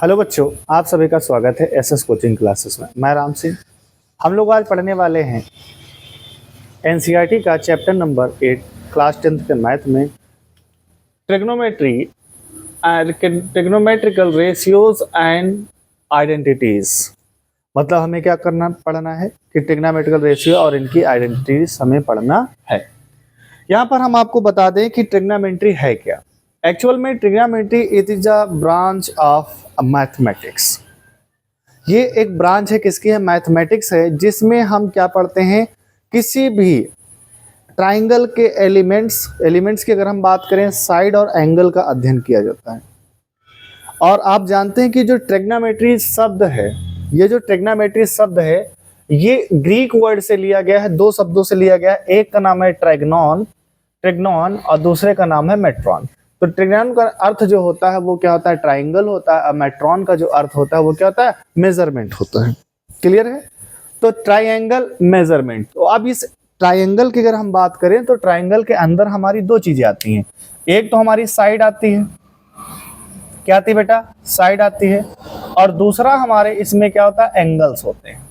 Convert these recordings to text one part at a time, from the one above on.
Hello बच्चों, आप सभी का स्वागत है एसएस कोचिंग क्लासेस में। मैं राम सिंह। हम लोग आज पढ़ने वाले हैं एनसीईआरटी का चैप्टर नंबर 8 क्लास 10th के मैथ में trigonometry and trigonometrical ratios and identities. मतलब हमें क्या पढ़ना है कि ट्रिग्नोमेट्रिकल रेशियो और इनकी आइडेंटिटीज हमें पढ़ना है। यहाँ पर हम आपको बता दें कि ट्रिग्नोमेट्री है क्या। एक्चुअल में trigonometry it is a branch of mathematics. ये एक ब्रांच है, किसकी है? मैथमेटिक्स है, जिसमें हम क्या पढ़ते हैं, किसी भी ट्राइंगल के एलिमेंट्स की अगर हम बात करें, साइड और एंगल का अध्ययन किया जाता है। और आप जानते हैं कि जो ट्रिग्नोमेट्री शब्द है, ये जो ट्रिग्नोमेट्री शब्द है, ये ग्रीक वर्ड से लिया गया है, दो शब्दों से लिया गया है। एक का नाम है ट्रिग्नॉन और दूसरे का नाम है मेट्रॉन। तो ट्रिग्नॉन का अर्थ जो होता है वो क्या होता है? ट्राइंगल होता है। और मेट्रॉन का जो अर्थ होता है वो क्या होता है? मेजरमेंट होता है। क्लियर है? तो ट्राइंगल मेजरमेंट। तो अब इस ट्राइंगल की अगर हम बात करें तो ट्राइंगल के अंदर हमारी दो चीजें आती हैं। एक तो हमारी साइड आती है, क्या आती है बेटा? साइड आती है। और दूसरा हमारे इसमें क्या होता है? एंगल्स होते हैं।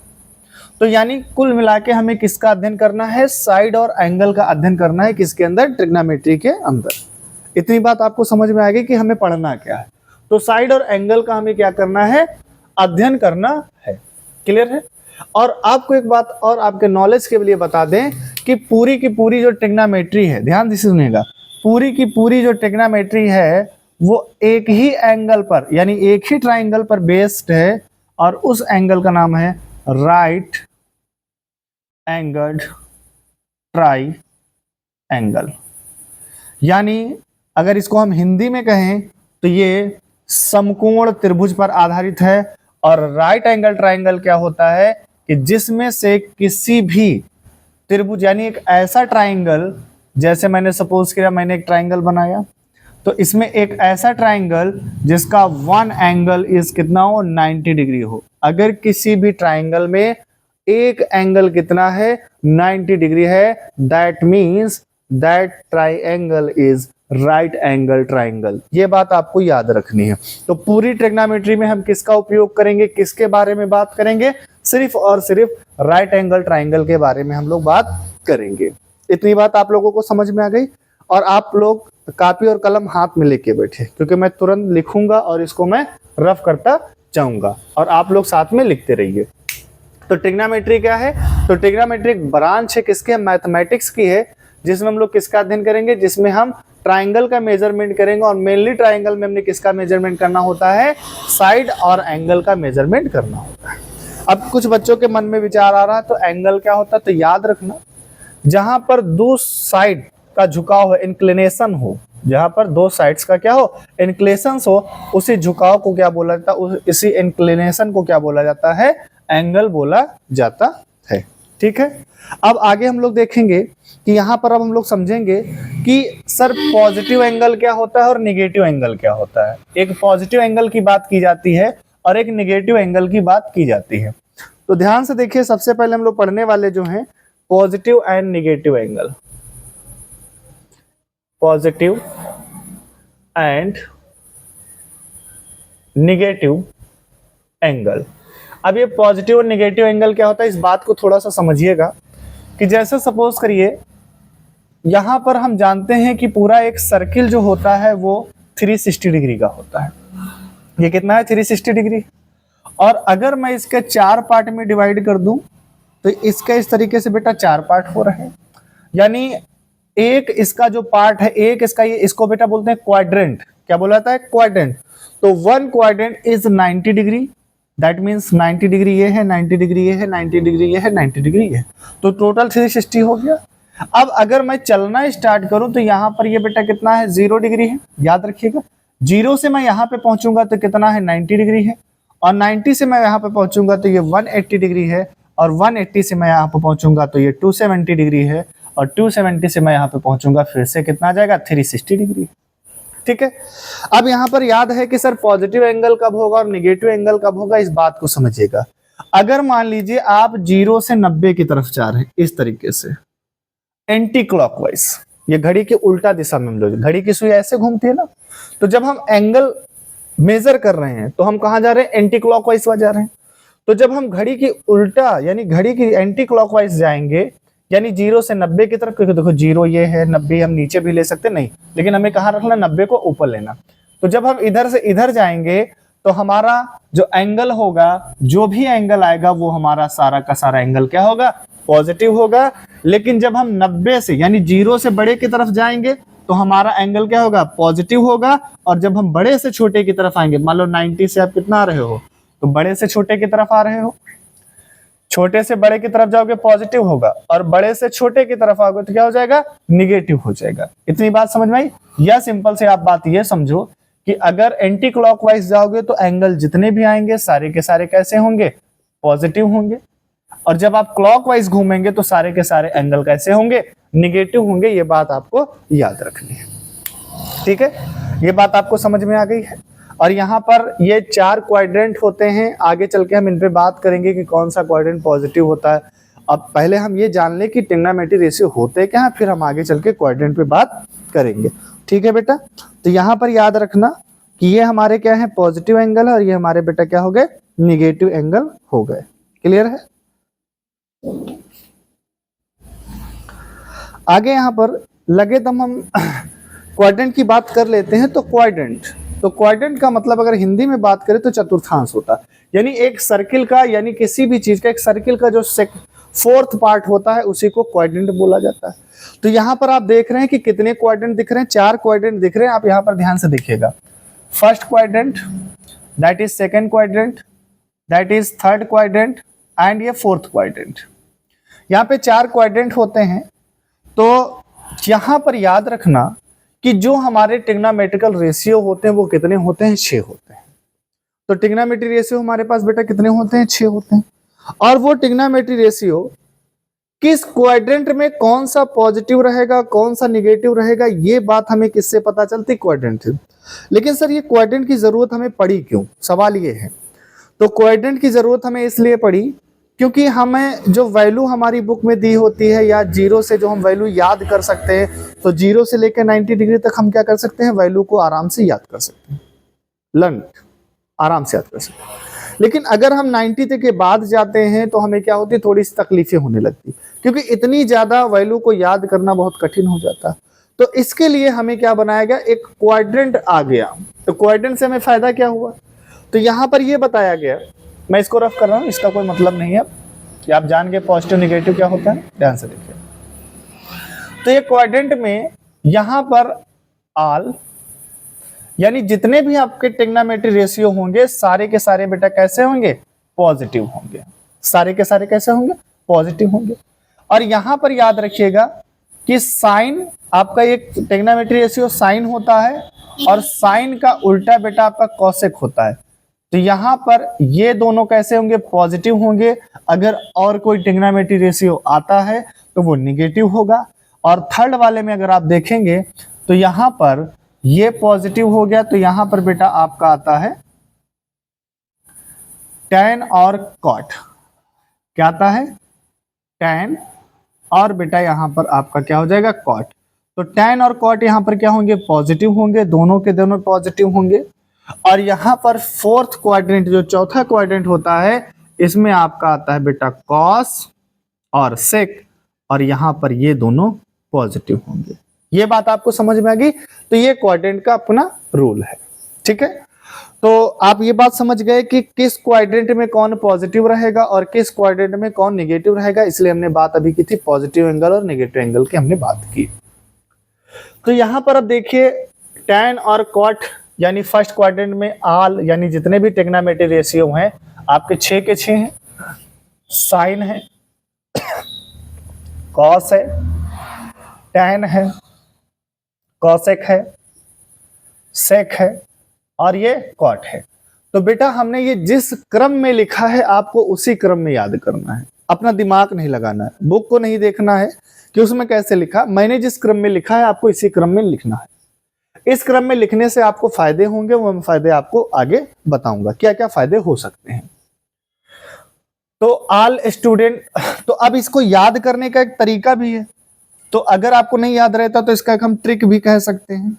तो यानी कुल मिला के हमें किसका अध्ययन करना है? साइड और एंगल का अध्ययन करना है। किसके अंदर? ट्रिग्नोमेट्री के अंदर। इतनी बात आपको समझ में आ गई कि हमें पढ़ना क्या है। तो साइड और एंगल का हमें क्या करना है? अध्ययन करना है। क्लियर है? और आपको एक बात और आपके नॉलेज के लिए बता दें कि पूरी की पूरी जो ट्रिग्नोमेट्री है, ध्यान से सुनिएगा, पूरी की पूरी जो ट्रिग्नोमेट्री है वो एक ही एंगल पर, यानी एक ही ट्राइंगल पर बेस्ड है। और उस एंगल का नाम है राइट एंगल्ड ट्राई एंगल। यानी अगर इसको हम हिंदी में कहें तो ये समकोण त्रिभुज पर आधारित है। और राइट एंगल ट्राइंगल क्या होता है कि जिसमें से किसी भी त्रिभुज, यानी एक ऐसा ट्राइंगल, जैसे मैंने सपोज किया, मैंने एक ट्राइंगल बनाया, तो इसमें एक ऐसा ट्राइंगल जिसका वन एंगल इज कितना हो? 90 डिग्री हो। अगर किसी भी ट्राइंगल में एक एंगल कितना है? 90 डिग्री है, that means that triangle is right angle triangle. ये बात आपको याद रखनी है। तो पूरी ट्रिग्नोमेट्री में हम किसका उपयोग करेंगे, किसके बारे में बात करेंगे? सिर्फ और सिर्फ राइट एंगल ट्राइंगल के बारे में हम लोग बात करेंगे। इतनी बात आप लोगों को समझ में आ गई? और आप लोग कॉपी और कलम हाथ में लेके बैठे, क्योंकि मैं तुरंत लिखूंगा और इसको मैं रफ करता जाऊंगा और आप लोग साथ में लिखते रहिए। तो ट्रिग्नोमेट्री क्या है? तो ट्रिग्नोमेट्री एक ब्रांच है, किसके? मैथमेटिक्स की है, जिसमें हम लोग किसका अध्ययन करेंगे? जिसमें हम ट्राइंगल का मेजरमेंट करेंगे। और मेनली ट्राइंगल में हमने किसका मेजरमेंट करना होता है? साइड और एंगल का मेजरमेंट करना होता है। अब कुछ बच्चों के मन में विचार आ रहा है, तो एंगल क्या होता है? तो याद रखना, जहां पर दो साइड का झुकाव हो, इंक्लिनेशन हो, जहां पर दो साइड्स का क्या हो? इंक्लिनेशन हो, उसी झुकाव को क्या बोला जाता है? इसी इंक्लिनेशन को क्या बोला जाता है? एंगल बोला जाता है। ठीक है? अब आगे हम लोग देखेंगे कि यहाँ पर अब हम लोग समझेंगे कि सर पॉजिटिव एंगल क्या होता है और निगेटिव एंगल क्या होता है। एक पॉजिटिव एंगल की बात की जाती है और एक निगेटिव एंगल की बात की जाती है। तो ध्यान से देखिए, सबसे पहले हम लोग पढ़ने वाले जो हैं positive and negative angle. Positive and negative angle. अब ये पॉजिटिव और निगेटिव एंगल क्या होता है, इस बात को थोड़ा सा समझिएगा कि जैसे सपोज करिए, यहां पर हम जानते हैं कि पूरा एक सर्किल जो होता है वो 360 डिग्री का होता है। ये कितना है? 360 डिग्री। और अगर मैं इसके 4 पार्ट में डिवाइड कर दूं तो इसका इस तरीके से बेटा 4 पार्ट हो रहे हैं। यानी एक इसका जो पार्ट है, एक इसका, ये इसको बेटा बोलते हैं क्वाड्रेंट। क्या बोला जाता है? क्वाड्रेंट। तो one quadrant is 90 degree, that means 90 degree ये है, 90 डिग्री ये है, 90 डिग्री ये है, 90 डिग्री ये है। तो टोटल 360 हो गया। अब अगर मैं चलना स्टार्ट करूं तो यहां पर ये बेटा कितना है? 0 डिग्री है। याद रखिएगा, 0 से मैं यहां पे पहुंचूंगा तो कितना है? 90 डिग्री है। और 90 से मैं यहां पे पहुंचूंगा तो ये 180 डिग्री है। और 180 से मैं यहां पे पहुंचूंगा तो ये 270 डिग्री है। और 270 से मैं यहां पे पहुंचूंगा, फिर से कितना आ जाएगा? 360 डिग्री। ठीक है? अब यहां पर याद है कि सर पॉजिटिव एंगल कब होगा और निगेटिव एंगल कब होगा, इस बात को समझिएगा। अगर मान लीजिए आप 0 से 90 की तरफ जा रहे हैं, इस तरीके से एंटी क्लॉकवाइज, ये घड़ी के उल्टा दिशा में हम लोग, घड़ी की सुई ऐसे घूमती है ना, तो जब हम एंगल मेजर कर रहे हैं तो हम कहाँ जा रहे हैं, एंटी क्लॉकवाइज जा रहे हैं। तो जब हम घड़ी की उल्टा यानी घड़ी की एंटी क्लॉकवाइज जाएंगे यानी 0 से 90 की तरफ, क्योंकि देखो 0 ये है, 90 हम नीचे भी ले सकते नहीं, लेकिन हमें कहाँ रखना, 90 को ऊपर लेना। तो जब हम इधर से इधर जाएंगे तो हमारा जो एंगल होगा, जो भी एंगल आएगा वो हमारा सारा का सारा एंगल क्या होगा, पॉजिटिव होगा। लेकिन जब हम 90 से यानी 0 से बड़े की तरफ जाएंगे तो हमारा एंगल क्या होगा, पॉजिटिव होगा। और जब हम बड़े से छोटे की तरफ आएंगे, मान लो 90 से आप कितना आ रहे हो, तो बड़े से छोटे की तरफ आ रहे हो, छोटे से बड़े की तरफ जाओगे पॉजिटिव होगा, और बड़े से छोटे की तरफ आओगे तो क्या हो जाएगा, निगेटिव हो जाएगा। इतनी बात समझ में आई। या सिंपल से आप बात ये समझो कि अगर एंटी क्लॉकवाइज जाओगे तो एंगल जितने भी आएंगे सारे के सारे कैसे होंगे, पॉजिटिव होंगे। और जब आप क्लॉकवाइज घूमेंगे तो सारे के सारे एंगल कैसे होंगे, निगेटिव होंगे। ये बात आपको याद रखनी है, ठीक है। ये बात आपको समझ में आ गई है। और यहाँ पर ये 4 क्वाड्रेंट होते हैं, आगे चल के हम इन पे बात करेंगे कि कौन सा क्वाड्रेंट पॉजिटिव होता है। अब पहले हम ये जान लें कि ट्रिग्नोमेट्री रेशियो होते क्या है, फिर हम आगे चल के क्वाड्रेंट पे बात करेंगे, ठीक है बेटा। तो यहाँ पर याद रखना कि ये हमारे क्या है, पॉजिटिव एंगल है, और ये हमारे बेटा क्या हो गए, निगेटिव एंगल हो गए। क्लियर है। आगे यहाँ पर लगे तो हम क्वाड्रेंट की बात कर लेते हैं। तो क्वाड्रेंट का मतलब अगर हिंदी में बात करें तो चतुर्थांश होता है, यानी एक सर्किल का, यानी किसी भी चीज का एक सर्किल का जो 4th पार्ट होता है उसी को क्वाड्रेंट बोला जाता है। तो यहाँ पर आप देख रहे हैं कि कितने क्वाड्रेंट दिख रहे हैं, 4 क्वाड्रेंट दिख रहे हैं। आप यहाँ पर ध्यान से देखिएगा, first quadrant, that is second quadrant, that is third quadrant and ये 4th क्वाड्रेंट। यहाँ पे 4 क्वाड्रेंट होते हैं। तो यहाँ पर याद रखना कि जो हमारे ट्रिग्नोमेट्रिकल रेशियो होते हैं वो कितने होते हैं, 6 होते हैं। तो ट्रिग्नोमेट्री रेशियो हमारे पास बेटा कितने होते हैं, 6 होते हैं। और वो ट्रिग्नोमेट्री रेशियो किस क्वाड्रेंट में कौन सा पॉजिटिव रहेगा, कौन सा निगेटिव रहेगा, ये बात हमें किससे पता चलती, क्वाड्रेंट से। लेकिन सर ये क्वाड्रेंट की जरूरत हमें पड़ी क्यों, सवाल ये है। तो क्वाड्रेंट की जरूरत हमें इसलिए पड़ी क्योंकि हमें जो वैल्यू हमारी बुक में दी होती है, या 0 से जो हम वैल्यू याद कर सकते हैं, तो 0 से लेकर 90 डिग्री तक हम क्या कर सकते हैं, वैल्यू को आराम से याद कर सकते हैं, आराम से याद कर सकते हैं। लेकिन अगर हम 90 तक के बाद जाते हैं तो हमें क्या होती है, थोड़ी सी तकलीफें होने लगती, क्योंकि इतनी ज्यादा वैल्यू को याद करना बहुत कठिन हो जाता। तो इसके लिए हमें क्या बनाया गया, एक क्वाड्रेंट आ गया। तो क्वाड्रेंट से हमें फायदा क्या हुआ, तो यहां पर यह बताया गया, मैं इसको रफ कर रहा हूं, इसका कोई मतलब नहीं है कि आप जान गए पॉजिटिव निगेटिव क्या होता है, ध्यान से देखिए। तो ये क्वाड्रेंट में यहां पर आल यानी जितने भी आपके ट्रिग्नोमेट्री रेशियो होंगे सारे के सारे बेटा कैसे होंगे, पॉजिटिव होंगे, सारे के सारे कैसे होंगे, पॉजिटिव होंगे। और यहां पर याद रखिएगा कि साइन आपका एक ट्रिग्नोमेट्री रेशियो साइन होता है, और साइन का उल्टा बेटा आपका कॉसेक होता है। तो यहां पर ये दोनों कैसे होंगे, पॉजिटिव होंगे। अगर और कोई ट्रिग्नोमेट्री रेशियो आता है तो वो निगेटिव होगा। और थर्ड वाले में अगर आप देखेंगे तो यहां पर ये पॉजिटिव हो गया, तो यहां पर बेटा आपका आता है tan और cot। क्या आता है, tan, और बेटा यहां पर आपका क्या हो जाएगा, cot। तो tan और cot यहां पर क्या होंगे, पॉजिटिव होंगे, दोनों के दोनों पॉजिटिव होंगे। और यहां पर 4th क्वाड्रेंट जो चौथा क्वाड्रेंट होता है, इसमें आपका आता है बेटा cos और sec, और यहां पर ये दोनों पॉजिटिव होंगे। ये बात आपको समझ में आ गई। तो ये क्वाड्रेंट का अपना रूल है, ठीक है। तो आप ये बात समझ गए कि किस क्वाड्रेंट में कौन पॉजिटिव रहेगा और किस क्वाड्रेंट में कौन निगेटिव रहेगा। इसलिए हमने बात अभी की थी पॉजिटिव एंगल और निगेटिव एंगल की हमने बात की। तो यहां पर अब देखिए tan और cot यानी फर्स्ट क्वाड्रेंट में आल यानी जितने भी ट्रिग्नोमेट्री रेशियो हैं आपके 6 के 6 हैं, साइन है, कॉस है, tan है, कॉसेक है, सेक है, और ये कॉट है। तो बेटा हमने ये जिस क्रम में लिखा है आपको उसी क्रम में याद करना है, अपना दिमाग नहीं लगाना है, बुक को नहीं देखना है कि उसमें कैसे लिखा, मैंने जिस क्रम में लिखा है आपको इसी क्रम में लिखना है। इस क्रम में लिखने से आपको फायदे होंगे, वो फायदे आपको आगे बताऊंगा क्या क्या फायदे हो सकते हैं। तो ऑल स्टूडेंट, तो अब इसको याद करने का एक तरीका भी है। तो अगर आपको नहीं याद रहता तो इसका हम ट्रिक भी कह सकते हैं।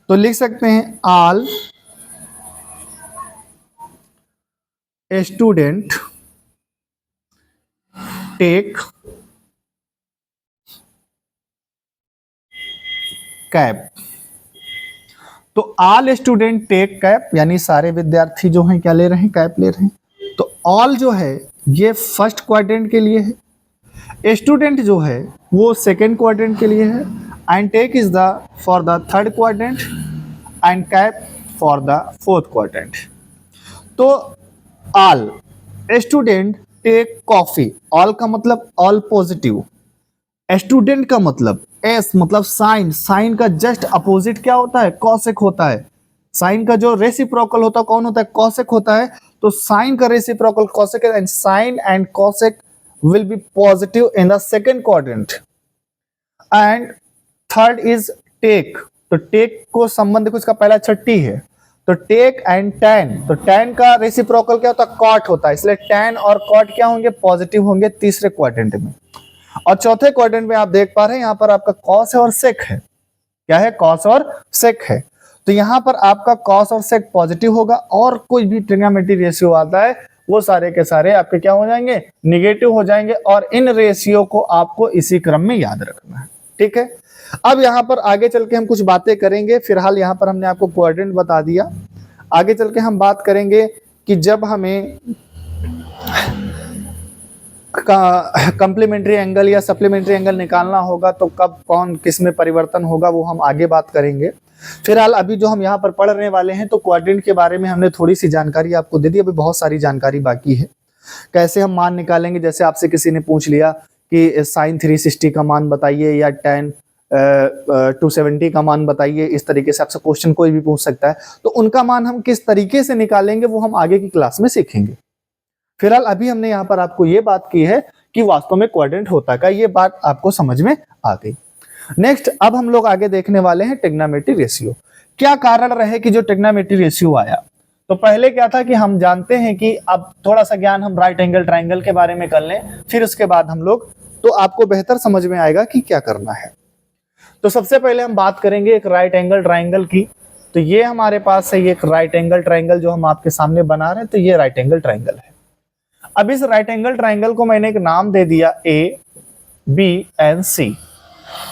तो लिख सकते हैं ऑल स्टूडेंट टेक कैप। तो ऑल स्टूडेंट टेक कैप यानी सारे विद्यार्थी जो हैं क्या ले रहे हैं, कैप ले रहे हैं। तो ऑल जो है ये फर्स्ट क्वाड्रेंट के लिए है, स्टूडेंट जो है वो सेकेंड क्वाड्रेंट के लिए है, and take is the for the third quadrant and cap for the fourth quadrant. तो all student take coffee, all का मतलब ऑल पॉजिटिव, स्टूडेंट का मतलब एस मतलब साइन, साइन का जस्ट अपोजिट क्या होता है, कॉसेक होता है। साइन का जो रेसिप्रोकल होता है कौन होता है, कॉसेक होता है। तो साइन का रेसिप्रोकल कॉसेक है, and sine and cosec will be positive in the second quadrant. And third is टेक, तो टेक को संबंध देखो इसका पहला छट्टी है, तो टेक एंड टैन, तो टैन का रेसिप्रोकल क्या होता है, कॉट होता है, इसलिए टैन और कॉट क्या होंगे, पॉजिटिव होंगे तीसरे क्वाड्रेंट में। और चौथे क्वाड्रेंट में आप देख पा रहे हैं यहां पर आपका कॉस है और सेक है, क्या है, कॉस और सेक है। तो यहां पर आपका कॉस और सेक पॉजिटिव होगा, और कोई भी ट्रिग्नोमेट्री रेशियो आता है वो सारे के सारे आपके क्या हो जाएंगे, निगेटिव हो जाएंगे। और इन रेशियो को आपको इसी क्रम में याद रखना है, ठीक है। अब यहां पर आगे चल के हम कुछ बातें करेंगे, फिलहाल यहां पर हमने आपको क्वाड्रेंट बता दिया। आगे चल के हम बात करेंगे कि जब हमें कंप्लीमेंट्री एंगल या सप्लीमेंट्री एंगल निकालना होगा तो कब कौन किस में परिवर्तन होगा वो हम आगे बात करेंगे। फिलहाल अभी जो हम यहाँ पर पढ़ने वाले हैं तो क्वाड्रेंट के बारे में हमने थोड़ी सी जानकारी आपको दे दी, अभी बहुत सारी जानकारी बाकी है। कैसे हम मान निकालेंगे, जैसे आपसे किसी ने पूछ लिया कि साइन 360 का मान बताइए या tan 270 का मान बताइए, इस तरीके से आपसे क्वेश्चन कोई भी पूछ सकता है। तो उनका मान हम किस तरीके से निकालेंगे वो हम आगे की क्लास में सीखेंगे। फिलहाल अभी हमने यहाँ पर आपको ये बात की है कि वास्तव में क्वाड्रेंट होता क्या, ये बात आपको समझ में आ गई। नेक्स्ट अब हम लोग आगे देखने वाले हैं ट्रिग्नोमेट्री रेशियो। क्या कारण रहे कि जो ट्रिग्नोमेट्री रेशियो आया। तो पहले क्या था कि हम जानते हैं कि अब थोड़ा सा ज्ञान हम राइट एंगल ट्राइंगल के बारे में कर लें, फिर उसके बाद हम लोग, तो आपको बेहतर समझ में आएगा कि क्या करना है। तो सबसे पहले हम बात करेंगे एक राइट एंगल ट्राइंगल की। तो ये हमारे पास है, ये एक राइट एंगल ट्राइंगल जो हम आपके सामने बना रहे हैं, तो ये राइट एंगल ट्राइंगल है। अब इस राइट एंगल ट्राइंगल को मैंने एक नाम दे दिया ए, बी एंड सी,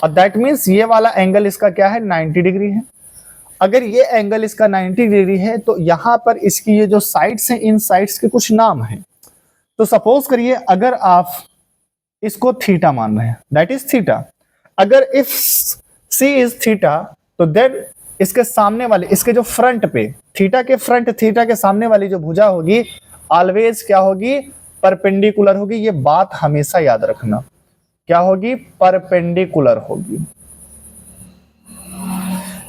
और दैट मीन्स ये वाला एंगल इसका क्या है, 90 डिग्री है। अगर ये एंगल इसका 90 डिग्री है तो यहां पर इसकी ये जो साइड्स हैं, इन साइड्स के कुछ नाम हैं। तो सपोज करिए अगर आप इसको थीटा मान रहे हैं, दैट इज थीटा। अगर इफ सी इज थीटा तो देन इसके सामने वाले, इसके जो फ्रंट पे, थीटा के फ्रंट, थीटा के सामने वाली जो भुजा होगी ऑलवेज क्या होगी, परपेंडिकुलर होगी। ये बात हमेशा याद रखना, क्या होगी, परपेंडिकुलर होगी।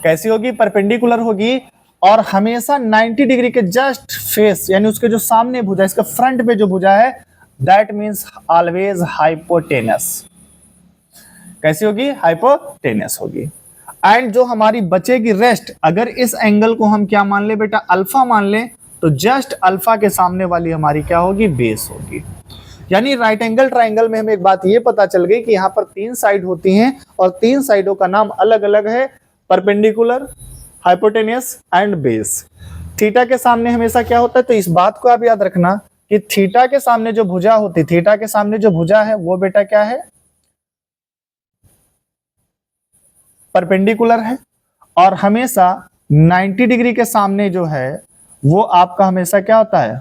कैसी होगी, परपेंडिकुलर होगी, और हमेशा 90 डिग्री के जस्ट फेस, यानी उसके जो सामने भुजा, इसका फ्रंट पे जो भुजा है, दैट मीन्स ऑलवेज हाइपोटेनस। कैसी होगी, हाइपोटेनस होगी। एंड जो हमारी बचेगी रेस्ट, अगर इस एंगल को हम क्या मान ले बेटा, अल्फा मान ले, तो जस्ट अल्फा के सामने वाली हमारी क्या होगी, बेस होगी। यानी राइट एंगल ट्राइंगल में हमें एक बात ये पता चल गई कि यहाँ पर 3 साइड होती हैं और 3 साइडों का नाम अलग अलग है, perpendicular, hypotenuse and base. Theta के सामने हमेशा क्या होता है, तो इस बात को आप याद रखना कि थीटा के सामने जो भुजा होती, थीटा के सामने जो भुजा है वो बेटा क्या है, परपेंडिकुलर है। और हमेशा 90 डिग्री के सामने जो है वो आपका हमेशा क्या होता है,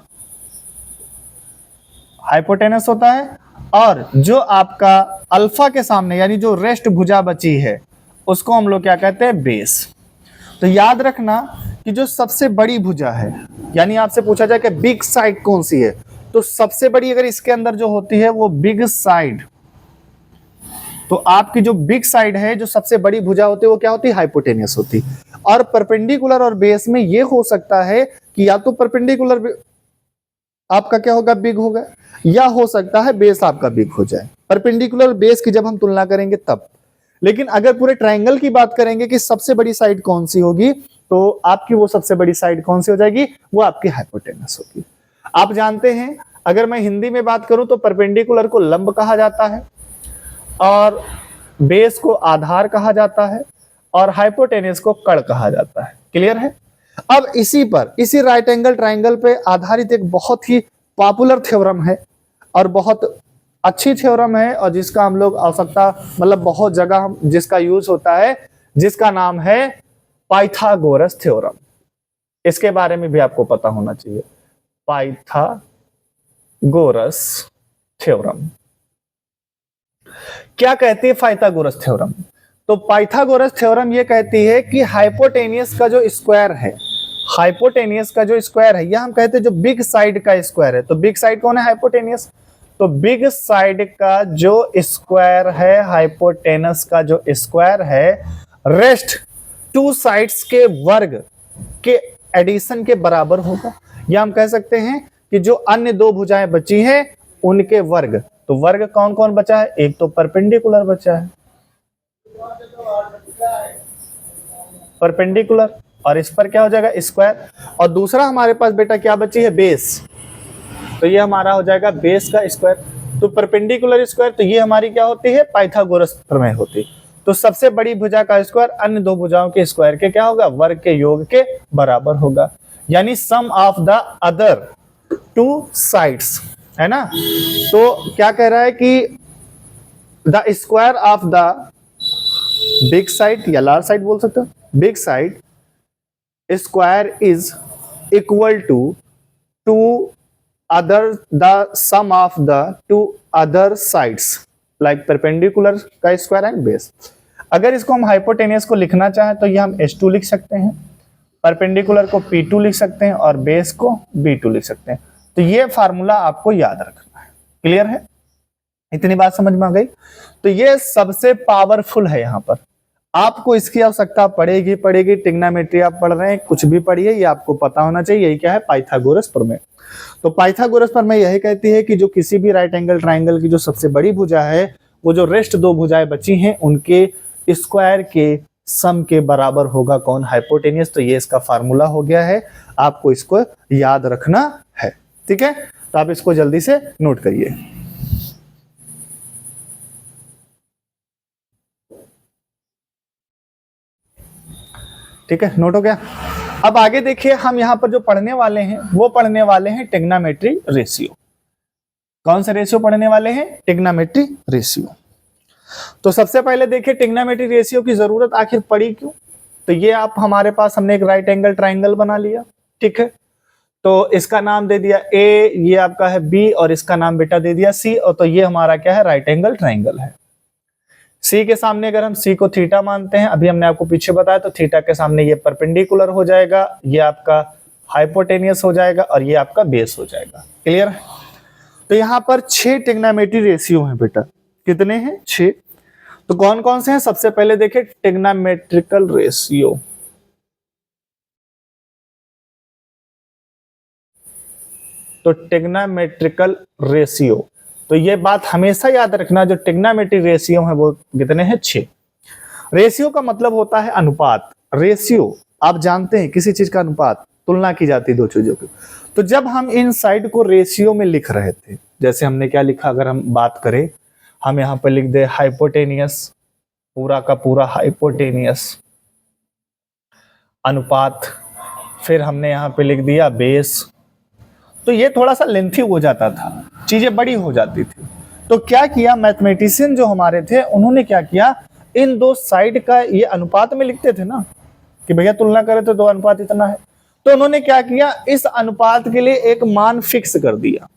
हाइपोटेनस होता है। और जो आपका अल्फा के सामने, यानी जो रेस्ट भुजा बची है, उसको हम लोग क्या कहते हैं, बेस। तो याद रखना कि जो सबसे बड़ी भुजा है, यानी आपसे पूछा जाए कि बिग साइड कौन सी है, तो सबसे बड़ी अगर इसके अंदर जो होती है वो बिग साइड, तो आपकी जो बिग साइड है, जो सबसे बड़ी भुजा होती है, वो क्या होती है, हाइपोटेनियस होती। और परपेंडिकुलर और बेस में ये हो सकता है कि या तो परपेंडिकुलर आपका क्या होगा, बिग होगा, या हो सकता है बेस आपका बिग हो जाए। परपेंडिकुलर बेस की जब हम तुलना करेंगे तब। लेकिन अगर पूरे ट्राइंगल की बात करेंगे कि सबसे बड़ी साइड कौन सी होगी, तो आपकी वो सबसे बड़ी साइड कौन सी हो जाएगी, वो आपकी हाइपोटेनस होगी। आप जानते हैं, अगर मैं हिंदी में बात करूं तो परपेंडिकुलर को लंब कहा जाता है और बेस को आधार कहा जाता है। और हाइपोटेनियस को कड़ कहा जाता है। क्लियर है? अब इसी राइट एंगल ट्राइंगल पे आधारित एक बहुत ही पॉपुलर थ्योरम है और बहुत अच्छी थ्योरम है, और जिसका हम लोग आवश्यकता मतलब बहुत जगह जिसका यूज होता है, जिसका नाम है पाइथागोरस थ्योरम। इसके बारे में भी आपको पता होना चाहिए, पाइथागोरस थ्योरम। क्या कहती है पाइथागोरस थ्योरम? तो पाइथागोरस थ्योरम ये कहती है कि हाइपोटेनियस का जो स्क्वायर है, हाइपोटेनियस का जो स्क्वायर है, यह हम कहते हैं जो बिग साइड का स्क्वायर है। तो बिग साइड कौन है? हाइपोटेनियस। तो बिग साइड का जो स्क्वायर है, हाइपोटेनस का जो स्क्वायर है, रेस्ट टू साइड्स के वर्ग के एडिशन के बराबर होगा। या हम कह सकते हैं कि जो अन्य दो भुजाएं बची हैं उनके वर्ग। तो वर्ग कौन कौन बचा है? एक तो परपेंडिकुलर बचा है, परपेंडिकुलर, और इस पर क्या हो जाएगा? स्क्वायर। और दूसरा हमारे पास बेटा क्या बची है? बेस। तो ये हमारा हो जाएगा बेस का स्क्वायर। तो परपेंडिकुलर स्क्वायर, तो ये हमारी क्या होती है? पाइथागोरस प्रमेय होती है। तो सबसे बड़ी भुजा का स्क्वायर अन्य दो भुजाओं के स्क्वायर के क्या होगा? वर्ग के योग के बराबर होगा, यानी sum of the other two sides, है ना। तो क्या कह रहा है कि the square of the big side या लार्ज साइड बोल सकते हो, big side square is equal to other the sum of the two other sides like perpendicular का स्क्वायर एंड बेस। अगर इसको हम हाइपोटेनियस को लिखना चाहें तो ये हम H2 लिख सकते हैं, परपेंडिकुलर को P2 लिख सकते हैं और बेस को B2 लिख सकते हैं। तो ये फार्मूला आपको याद रखना है। क्लियर है? इतनी बात समझ में आ गई? तो ये सबसे पावरफुल है। यहाँ पर आपको इसकी आवश्यकता पड़ेगी। ट्रिग्नोमेट्री आप पढ़ रहे हैं, कुछ भी पढ़िए, ये आपको पता होना चाहिए। यही क्या है? पाइथागोरस प्रमेय। तो पाइथागोरस प्रमेय यही कहती है कि जो किसी भी राइट एंगल ट्राइंगल की जो सबसे बड़ी भुजा है, वो जो रेस्ट दो भुजाएं बची हैं उनके स्क्वायर के सम के बराबर होगा कौन? हाइपोटेनियस। तो ये इसका फार्मूला हो गया है, आपको इसको याद रखना है। ठीक है, तो आप इसको जल्दी से नोट करिए। ठीक है, नोट हो गया। अब आगे देखिए, हम यहाँ पर जो पढ़ने वाले हैं वो पढ़ने वाले हैं ट्रिग्नोमेट्री रेशियो। कौन सा रेशियो पढ़ने वाले हैं? Trigonometry ratio. तो सबसे पहले देखिए ट्रिग्नोमेट्री रेशियो की जरूरत आखिर पड़ी क्यों? तो ये आप हमारे पास हमने एक राइट एंगल ट्राइंगल बना लिया। ठीक है, तो इसका नाम दे दिया ए, ये आपका है बी, और इसका नाम बेटा दे दिया सी। और तो ये हमारा क्या है? राइट एंगल ट्राइंगल है। सी के सामने अगर हम सी को थीटा मानते हैं, अभी हमने आपको पीछे बताया, तो थीटा के सामने ये परपेंडिकुलर हो जाएगा, ये आपका हाइपोटेनियस हो जाएगा और ये आपका बेस हो जाएगा। क्लियर है? तो यहाँ पर 6 ट्रिग्नोमेट्री रेशियो हैं बेटा। कितने हैं? 6। तो कौन कौन से हैं? सबसे पहले देखिए ट्रिग्नोमेट्रिकल रेशियो। तो ट्रिग्नोमेट्रिकल रेशियो, तो ये बात हमेशा याद रखना, जो ट्रिग्नोमेट्री रेशियो है वो कितने हैं? 6। रेशियो का मतलब होता है अनुपात। रेशियो आप जानते हैं, किसी चीज का अनुपात, तुलना की जाती है दो चीजों की। तो जब हम इन साइड को रेशियो में लिख रहे थे, जैसे हमने क्या लिखा, अगर हम बात करें, हम यहाँ पर लिख दे हाइपोटेनियस, पूरा का पूरा हाइपोटेनियस अनुपात, फिर हमने यहाँ पे लिख दिया बेस। तो ये थोड़ा सा लेंथी हो जाता था, चीजें बड़ी हो जाती थी। तो क्या किया मैथमेटिशियन जो हमारे थे, उन्होंने क्या किया, इन दो साइड का ये अनुपात में लिखते थे ना, कि भैया तुलना करें तो 2 अनुपात इतना है। तो उन्होंने क्या किया, इस अनुपात के लिए एक मान फिक्स कर दिया,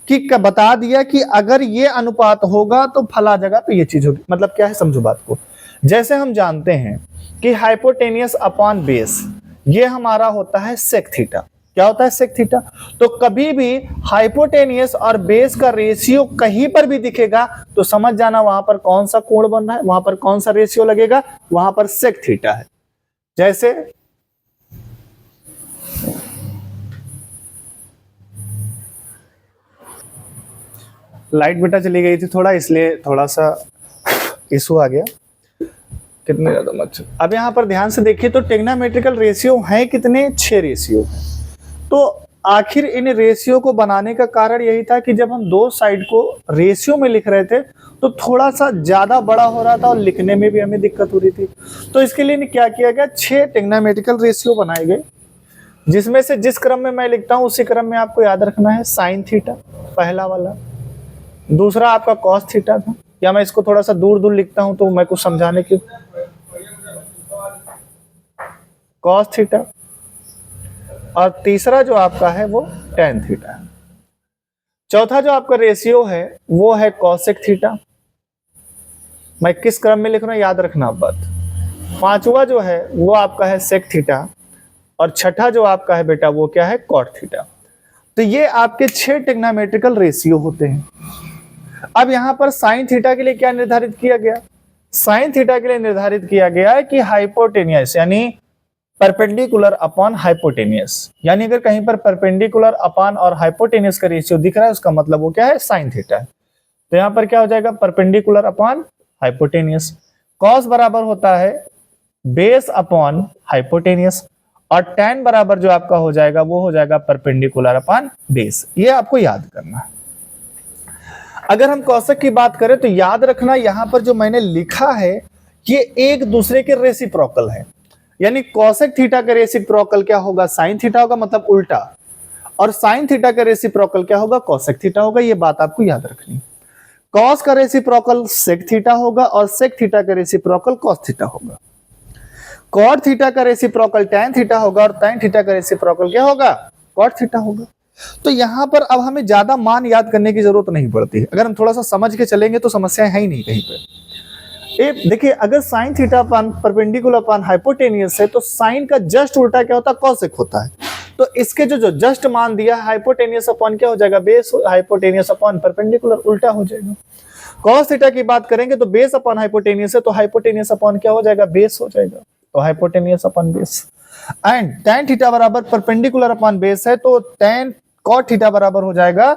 कि बता दिया कि अगर ये अनुपात होगा तो फला जगह पे ये चीज होगी। मतलब क्या है, समझो बात को। जैसे हम जानते हैं कि हाइपोटेनियस अपॉन बेस, ये हमारा होता है सेक थीटा। क्या होता है? Sec theta. तो कभी भी हाइपोटेनियस और बेस का रेशियो कहीं पर भी दिखेगा तो समझ जाना वहां पर कौन सा कोण बन रहा है, वहां पर कौन सा रेशियो लगेगा, वहां पर सेक थीटा है। जैसे लाइट बेटा चली गई थी थोड़ा, इसलिए थोड़ा सा इशू आ गया। कितने ज्यादा मच्छर। अब यहाँ पर ध्यान से देखिए, तो ट्रिग्नोमेट्रिकल रेशियो है कितने? 6 रेशियो। तो आखिर इन रेशियो को बनाने का कारण यही था कि जब हम दो साइड को रेशियो में लिख रहे थे तो थोड़ा सा ज्यादा बड़ा हो रहा था और लिखने में भी हमें दिक्कत हो रही थी। तो इसके लिए क्या किया गया, 6 ट्रिग्नोमेट्रिकल रेशियो बनाए गए, जिसमें से जिस क्रम में मैं लिखता हूं उसी क्रम में आपको याद रखना है। साइन थीटा पहला वाला, दूसरा आपका कॉस थीटा था, या मैं इसको थोड़ा सा दूर दूर लिखता हूं तो मैं कुछ समझाने की, कॉस थीटा, और तीसरा जो आपका है वो टेन थीटा है। चौथा जो आपका रेशियो है वो है कॉसेक थीटा। मैं किस क्रम में लिख रहा हूं याद रखना बात। पांचवा जो है वो आपका है सेक थीटा, और छठा जो आपका है बेटा वो क्या है, कॉट थीटा। तो ये आपके 6 ट्रिग्नोमेट्रिकल रेशियो होते हैं। अब यहां पर साइन थीटा के लिए क्या निर्धारित किया गया, साइन थीटा के लिए निर्धारित किया गया है कि हाइपोटेनियस यानी परपेंडिकुलर अपॉन हाइपोटेनियस, यानी अगर कहीं पर परपेंडिकुलर अपॉन और हाइपोटेनियस का रेशियो दिख रहा है उसका मतलब वो क्या है, साइन थीटा है। तो यहां पर क्या हो जाएगा, परपेंडिकुलर अपॉन हाइपोटेनियस। कॉस बराबर होता है बेस अपॉन हाइपोटेनियस, और tan बराबर जो आपका हो जाएगा वो हो जाएगा परपेंडिकुलर अपॉन बेस। ये आपको याद करना है। अगर हम कॉसेक की बात करें तो याद रखना यहां पर जो मैंने लिखा है ये एक दूसरे के रेसिप्रोकल है, यानी कॉसेक थीटा का रेसिप्रोकल क्या होगा, साइन थीटा होगा, मतलब उल्टा, और साइन थीटा का रेसिप्रोकल क्या होगा, कॉसेक थीटा होगा। ये बात आपको याद रखनी। कॉस का रेसिप्रोकल सेक थीटा होगा और सेक थीटा का रेसिप्रोकल कॉस थीटा होगा। कॉट थीटा का रेसिप्रोकल टैन थीटा होगा और टैन थीटा का रेसिप्रोकल क्या होगा, कॉट थीटा होगा। तो यहां पर अब हमें ज्यादा मान याद करने की जरूरत नहीं पड़ती है, अगर हम थोड़ा सा समझ के चलेंगे तो समस्या है ही नहीं कहीं पे। देखिए अगर sine theta upon perpendicular upon hypotenuse है तो साइन का जस्ट उल्टा क्या होता है, कॉसेक होता है। तो इसके जो जस्ट मान दिया हाइपोटेनियस अपॉन क्या हो जाएगा, बेस, हाइपोटेनियस अपॉन परपेंडिकुलर उल्टा हो जाएगा। कॉस थीटा की बात करेंगे तो बेस अपॉन हाइपोटेनियस है तो हाइपोटेनियस अपॉन क्या हो जाएगा, बेस हो जाएगा, तो hypotenuse upon base. And tan theta बराबर परपेंडिकुलर अपॉन बेस है तो tan cot थीटा बराबर हो जाएगा,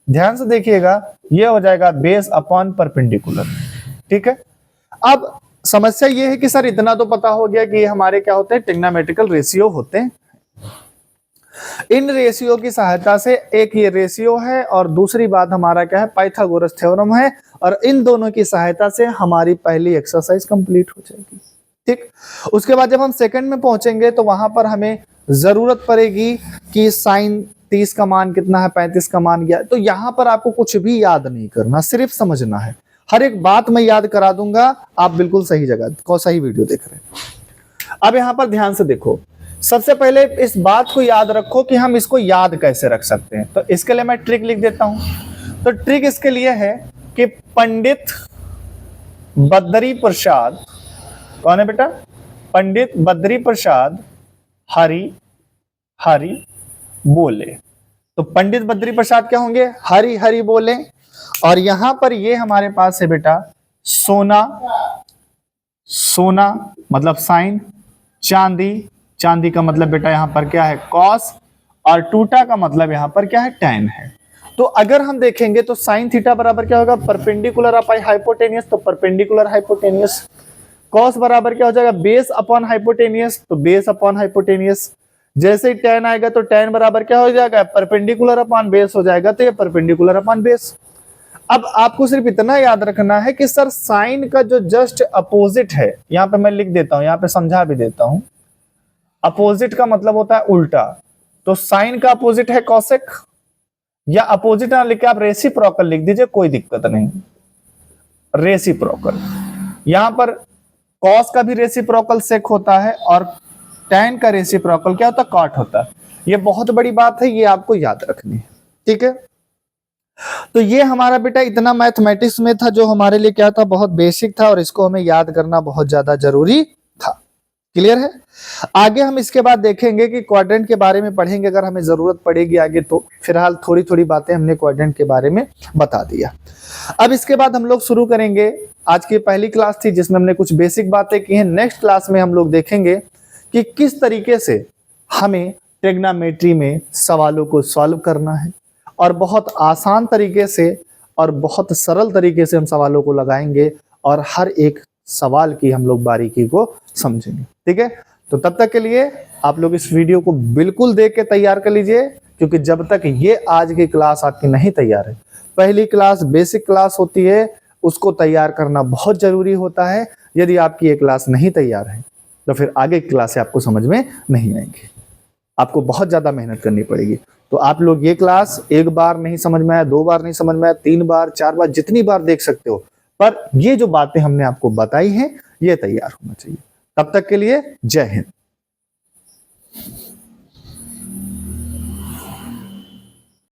ध्यान से देखिएगा, ये हो जाएगा बेस अपॉन परपेंडिकुलर। ठीक है, अब समस्या ये है कि सर इतना तो पता हो गया कि हमारे क्या होते हैं, ट्रिग्नोमेट्रिकल रेशियो होते हैं। इन रेशियो की सहायता से, एक ये रेशियो है और दूसरी बात हमारा क्या है, पाइथागोरस थ्योरम है, और इन दोनों की सहायता से हमारी पहली एक्सरसाइज कंप्लीट हो जाएगी। ठीक, उसके बाद जब हम सेकंड में पहुंचेंगे तो वहां पर हमें जरूरत पड़ेगी कि साइन 30 का मान कितना है, 35 का मान क्या है। तो यहां पर आपको कुछ भी याद नहीं करना, सिर्फ समझना है। हर एक बात मैं याद करा दूंगा, आप बिल्कुल सही जगह को सही वीडियो देख रहे हैं। अब यहां पर ध्यान से देखो, सबसे पहले इस बात को याद रखो कि हम इसको याद कैसे रख सकते हैं। तो इसके लिए मैं ट्रिक लिख देता हूं। तो ट्रिक इसके लिए है कि पंडित बद्री प्रसाद, कौन है बेटा, पंडित बद्री प्रसाद हरि हरि बोले। तो पंडित बद्री प्रसाद क्या होंगे, हरि हरि बोले। और यहां पर ये हमारे पास है बेटा सोना, सोना मतलब साइन, चांदी, चांदी का मतलब बेटा यहां पर क्या है, कॉस, और टूटा का मतलब यहां पर क्या है, टैन है। तो अगर हम देखेंगे तो साइन थीटा बराबर क्या होगा, परपेंडिकुलर अपॉन हाइपोटेनियस, तो परपेंडिकुलर हाइपोटेनियस। कॉस बराबर क्या हो जाएगा, बेस अपॉन हाइपोटेनियस, तो बेस अपॉन हाइपोटेनियस। जैसे ही टैन आएगा तो टैन बराबर क्या हो जाएगा, परपेंडिकुलर अपॉन बेस हो जाएगा, तो ये परपेंडिकुलर अपॉन बेस। अब आपको सिर्फ इतना याद रखना है कि सर साइन का जो जस्ट अपोजिट है, यहां पे मैं लिख देता हूं, यहां पे समझा भी देता हूं, अपोजिट का मतलब होता है उल्टा। तो साइन का अपोजिट है कॉसेक, या अपोजिट ना लिख के आप रेसिप्रोकल लिख दीजिए, कोई दिक्कत नहीं, रेसिप्रोकल। यहां पर कॉस का भी रेसिप्रोकल सेक होता है और टैन का रेसिप्रोकल क्या होता है, कॉट होता है। ये बहुत बड़ी बात है, ये आपको याद रखनी है। ठीक है, तो ये हमारा बेटा इतना मैथमेटिक्स में था जो हमारे लिए क्या था, बहुत बेसिक था, और इसको हमें याद करना बहुत ज्यादा जरूरी था। क्लियर है। आगे हम इसके बाद देखेंगे कि क्वाड्रेंट के बारे में पढ़ेंगे, अगर हमें जरूरत पड़ेगी आगे तो। फिलहाल थोड़ी थोड़ी बातें हमने क्वाड्रेंट के बारे में बता दिया। अब इसके बाद हम लोग शुरू करेंगे, आज की पहली क्लास थी जिसमें हमने कुछ बेसिक बातें की हैं। नेक्स्ट क्लास में हम लोग देखेंगे कि किस तरीके से हमें ट्रिग्नोमेट्री में सवालों को सॉल्व करना है, और बहुत आसान तरीके से और बहुत सरल तरीके से हम सवालों को लगाएंगे, और हर एक सवाल की हम लोग बारीकी को समझेंगे। ठीक है, तो तब तक के लिए आप लोग इस वीडियो को बिल्कुल देख के तैयार कर लीजिए क्योंकि जब तक ये आज की क्लास आपकी नहीं तैयार है, पहली क्लास बेसिक क्लास होती है, उसको तैयार करना बहुत जरूरी होता है। यदि आपकी ये क्लास नहीं तैयार है तो फिर आगे की क्लासें आपको समझ में नहीं आएंगी, आपको बहुत ज्यादा मेहनत करनी पड़ेगी। तो आप लोग ये क्लास एक बार नहीं समझ में आया, 2 बार नहीं समझ में आया, 3 बार 4 बार जितनी बार देख सकते हो, पर ये जो बातें हमने आपको बताई हैं ये तैयार होना चाहिए। तब तक के लिए जय हिंद।